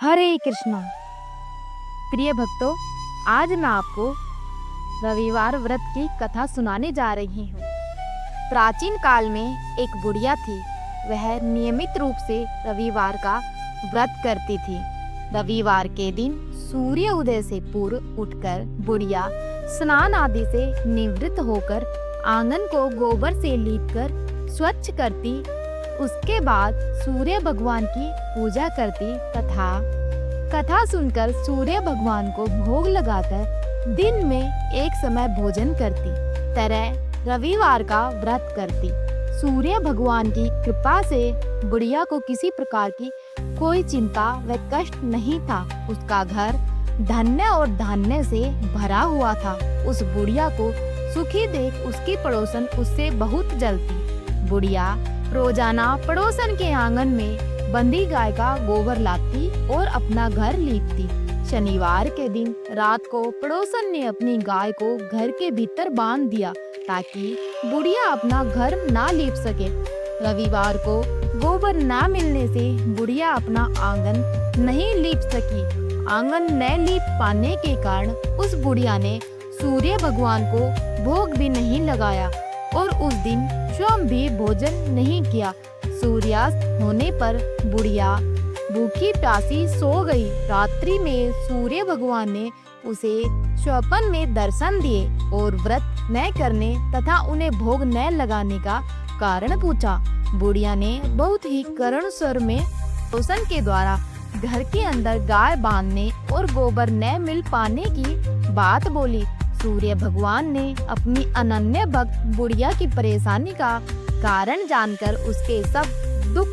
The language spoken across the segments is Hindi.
हरे कृष्णा। प्रिय भक्तों, आज मैं आपको रविवार व्रत की कथा सुनाने जा रही हूँ। प्राचीन काल में एक बुढ़िया थी। वह नियमित रूप से रविवार का व्रत करती थी। रविवार के दिन सूर्य उदय से पूर्व उठकर बुढ़िया स्नान आदि से निवृत्त होकर आंगन को गोबर से लीपकर स्वच्छ करती। उसके बाद सूर्य भगवान की पूजा करती तथा कथा सुनकर सूर्य भगवान को भोग लगाकर दिन में एक समय भोजन करती तरह रविवार का व्रत करती। सूर्य भगवान की कृपा से बुढ़िया को किसी प्रकार की कोई चिंता व कष्ट नहीं था। उसका घर धन्य और धान्य से भरा हुआ था। उस बुढ़िया को सुखी देख उसकी पड़ोसन उससे बहुत जलती। बुढ़िया रोजाना पड़ोसन के आंगन में बंधी गाय का गोबर लाती और अपना घर लीपती। शनिवार के दिन रात को पड़ोसन ने अपनी गाय को घर के भीतर बांध दिया ताकि बुढ़िया अपना घर ना लीप सके। रविवार को गोबर ना मिलने से बुढ़िया अपना आंगन नहीं लीप सकी। आंगन न लीप पाने के कारण उस बुढ़िया ने सूर्य भगवान को भोग भी नहीं लगाया और उस दिन स्वयं भी भोजन नहीं किया। सूर्यास्त होने पर बुढ़िया भूखी प्यासी सो गई। रात्रि में सूर्य भगवान ने उसे स्वप्न में दर्शन दिए और व्रत न करने तथा उन्हें भोग न लगाने का कारण पूछा। बुढ़िया ने बहुत ही करुण स्वर में पड़ोसन के द्वारा घर के अंदर गाय बांधने और गोबर न मिल पाने की बात बोली। सूर्य भगवान ने अपनी अनन्य भक्त बुढ़िया की परेशानी का कारण जानकर उसके सब दुख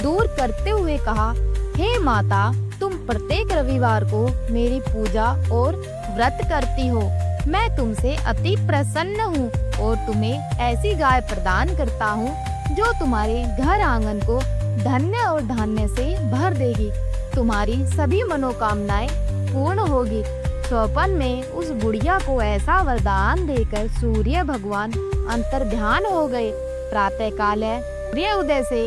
दूर करते हुए कहा, हे माता, तुम प्रत्येक रविवार को मेरी पूजा और व्रत करती हो। मैं तुमसे अति प्रसन्न हूँ और तुम्हें ऐसी गाय प्रदान करता हूँ जो तुम्हारे घर आंगन को धन्य और धान्य से भर देगी। तुम्हारी सभी मनोकामनाएं पूर्ण होगी। स्वप्न में उस बुढ़िया को ऐसा वरदान देकर सूर्य भगवान अंतर्ध्यान हो गए। प्रातः काल सूर्य उदय से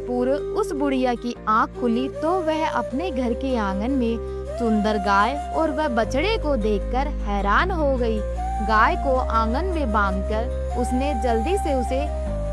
पूर्व उस बुढ़िया की आंख खुली तो वह अपने घर के आंगन में सुंदर गाय और वह बछड़े को देखकर हैरान हो गई। गाय को आंगन में बांधकर उसने जल्दी से उसे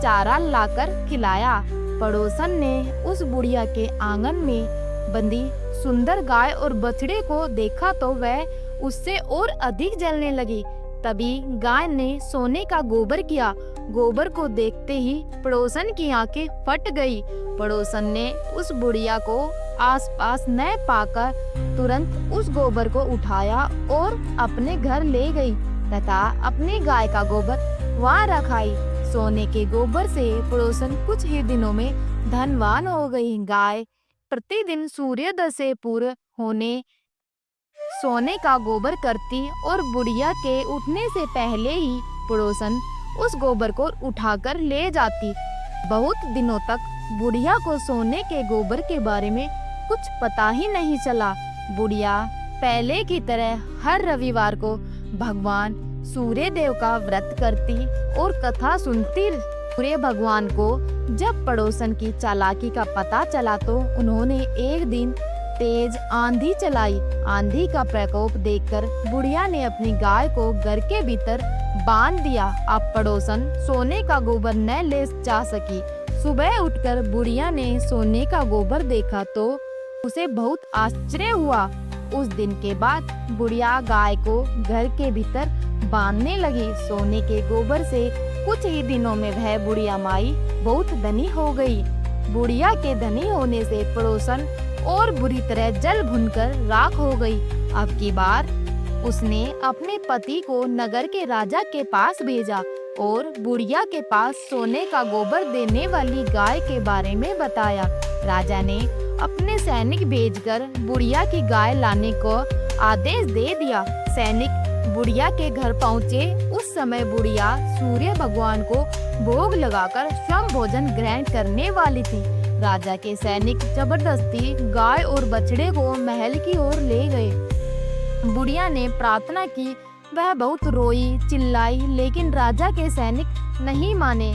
चारा लाकर खिलाया। पड़ोसन ने उस बुढ़िया के आंगन में बंधी सुंदर गाय और बछड़े को देखा तो वह उससे और अधिक जलने लगी। तभी गाय ने सोने का गोबर किया। गोबर को देखते ही पड़ोसन की आंखें फट गई। पड़ोसन ने उस बुढ़िया को आसपास न पाकर तुरंत उस गोबर को उठाया और अपने घर ले गई तथा अपनी गाय का गोबर वहां रखाई। सोने के गोबर से पड़ोसन कुछ ही दिनों में धनवान हो गई। गाय प्रतिदिन सूर्योदय से पूर्व होने सोने का गोबर करती और बुढ़िया के उठने से पहले ही पड़ोसन उस गोबर को उठाकर ले जाती। बहुत दिनों तक बुढ़िया को सोने के गोबर के बारे में कुछ पता ही नहीं चला। बुढ़िया पहले की तरह हर रविवार को भगवान सूर्य देव का व्रत करती और कथा सुनती। सूर्य भगवान को जब पड़ोसन की चालाकी का पता चला तो उन्होंने एक दिन तेज आंधी चलाई। आंधी का प्रकोप देखकर बुढ़िया ने अपनी गाय को घर के भीतर बांध दिया। अब पड़ोसन सोने का गोबर न ले जा सकी। सुबह उठकर बुढ़िया ने सोने का गोबर देखा तो उसे बहुत आश्चर्य हुआ। उस दिन के बाद बुढ़िया गाय को घर के भीतर बांधने लगी। सोने के गोबर से कुछ ही दिनों में वह बुढ़िया माई बहुत धनी हो गई। बुढ़िया के धनी होने से पड़ोसन और बुरी तरह जल भुनकर राख हो गई। अब की बार उसने अपने पति को नगर के राजा के पास भेजा और बुढ़िया के पास सोने का गोबर देने वाली गाय के बारे में बताया। राजा ने अपने सैनिक भेजकर बुढ़िया की गाय लाने को आदेश दे दिया। सैनिक बुढ़िया के घर पहुँचे। उस समय बुढ़िया सूर्य भगवान को भोग लगाकर स्वयं भोजन ग्रहण करने वाली थी। राजा के सैनिक जबरदस्ती गाय और बछड़े को महल की ओर ले गए। बुढ़िया ने प्रार्थना की। वह बहुत रोई चिल्लाई लेकिन राजा के सैनिक नहीं माने।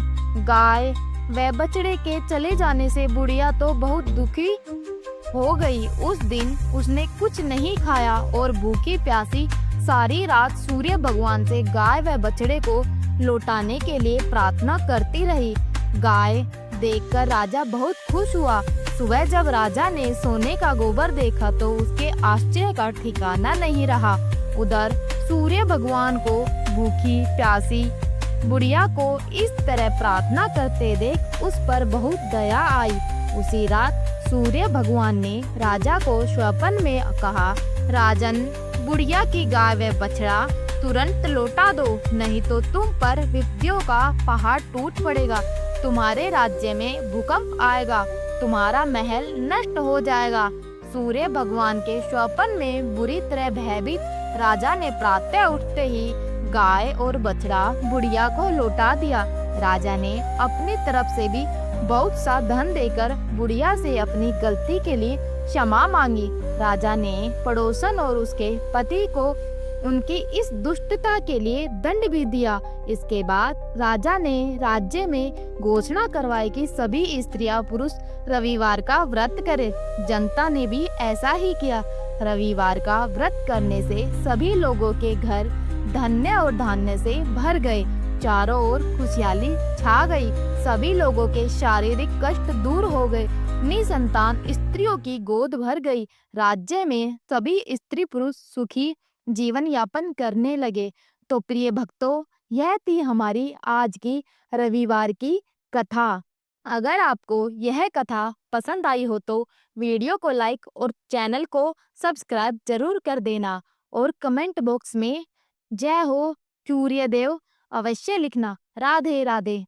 गाय व बछड़े के चले जाने से बुढ़िया तो बहुत दुखी हो गई। उस दिन उसने कुछ नहीं खाया और भूखी प्यासी सारी रात सूर्य भगवान से गाय व बछड़े को लौटाने के लिए प्रार्थना करती रही। गाय देखकर राजा बहुत खुश हुआ। सुबह जब राजा ने सोने का गोबर देखा तो उसके आश्चर्य का ठिकाना नहीं रहा। उधर सूर्य भगवान को भूखी प्यासी बुढ़िया को इस तरह प्रार्थना करते देख उस पर बहुत दया आई। उसी रात सूर्य भगवान ने राजा को स्वप्न में कहा, राजन, बुढ़िया की गाय व बछड़ा तुरंत लौटा दो, नहीं तो तुम पर विपत्तियों का पहाड़ टूट पड़ेगा। तुम्हारे राज्य में भूकंप आएगा, तुम्हारा महल नष्ट हो जाएगा। सूर्य भगवान के स्वप्न में बुरी तरह भयभीत राजा ने प्रातः उठते ही गाय और बछड़ा बुढ़िया को लौटा दिया। राजा ने अपनी तरफ से भी बहुत सा धन देकर बुढ़िया से अपनी गलती के लिए क्षमा मांगी। राजा ने पड़ोसन और उसके पति को उनकी इस दुष्टता के लिए दंड भी दिया। इसके बाद राजा ने राज्य में घोषणा करवाई कि सभी स्त्रियां पुरुष रविवार का व्रत करें। जनता ने भी ऐसा ही किया। रविवार का व्रत करने से सभी लोगों के घर धन्य और धान्य से भर गए। चारों ओर खुशहाली छा गई। सभी लोगों के शारीरिक कष्ट दूर हो गए। निसंतान स्त्रियों की गोद भर गई। राज्य में सभी स्त्री पुरुष सुखी जीवन यापन करने लगे। तो प्रिय भक्तों, यह थी हमारी आज की रविवार की कथा। अगर आपको यह कथा पसंद आई हो तो वीडियो को लाइक और चैनल को सब्सक्राइब जरूर कर देना और कमेंट बॉक्स में जय हो सूर्यदेव अवश्य लिखना। राधे राधे।